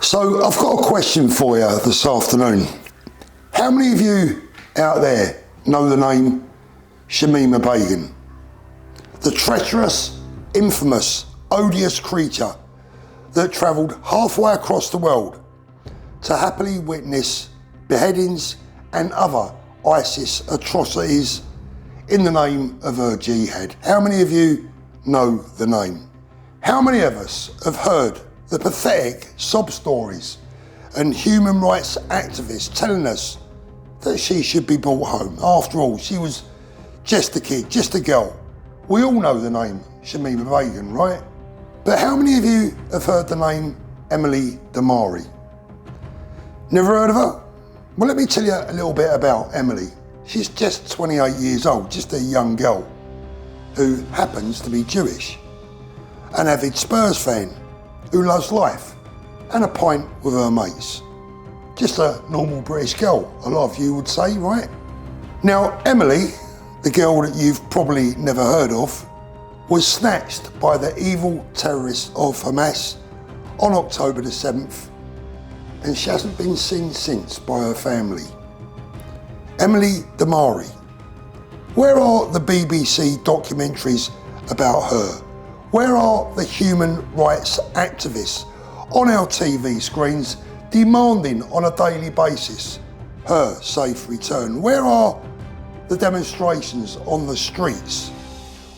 So I've got a question for you this afternoon. How many of you out there know the name Shamima Begum? The treacherous, infamous, odious creature that travelled halfway across the world to happily witness beheadings and other ISIS atrocities in the name of her jihad. How many of you know the name? How many of us have heard the pathetic sob stories and human rights activists telling us that she should be brought home? After all, she was just a kid, just a girl. We all know the name Shamima Begum, right? But how many of you have heard the name Emily Damari? Never heard of her? Well, let me tell you a little bit about Emily. She's just 28 years old, just a young girl who happens to be Jewish, an avid Spurs fan who loves life and a pint with her mates. Just a normal British girl, a lot of you would say, right? Now, Emily, the girl that you've probably never heard of, was snatched by the evil terrorists of Hamas on October the 7th, and she hasn't been seen since by her family. Emily Damari. Where are the BBC documentaries about her? Where are the human rights activists on our TV screens demanding on a daily basis her safe return? Where are the demonstrations on the streets?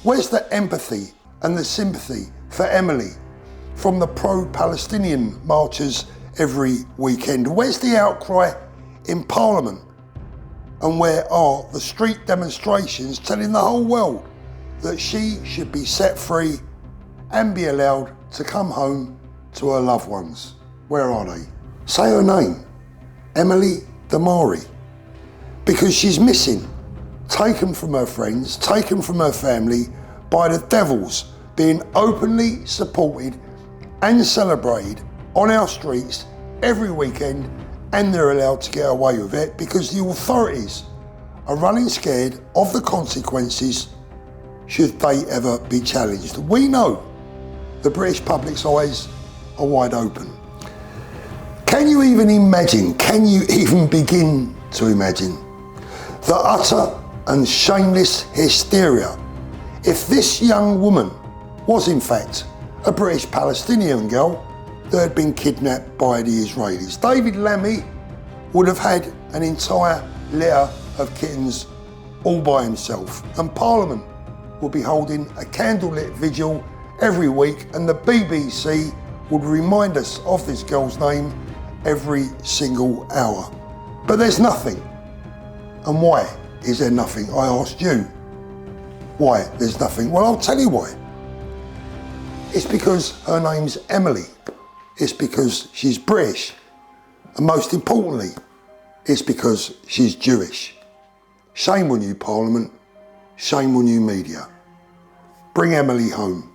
Where's the empathy and the sympathy for Emily from the pro-Palestinian marchers every weekend? Where's the outcry in Parliament? And where are the street demonstrations telling the whole world that she should be set free and be allowed to come home to her loved ones? Where are they? Say her name, Emily Damari, because she's missing, taken from her friends, taken from her family by the devils, being openly supported and celebrated on our streets every weekend, and they're allowed to get away with it because the authorities are running scared of the consequences should they ever be challenged. We know the British public's eyes are wide open. Can you even imagine, can you even begin to imagine the utter and shameless hysteria if this young woman was in fact a British Palestinian girl that had been kidnapped by the Israelis? David Lammy would have had an entire litter of kittens all by himself, and Parliament would be holding a candlelit vigil every week, and the BBC would remind us of this girl's name every single hour. But there's nothing. And why is there nothing? I asked you. Why there's nothing? Well, I'll tell you why. It's because her name's Emily. It's because she's British. And most importantly, it's because she's Jewish. Shame on you, Parliament. Shame on you, media. Bring Emily home.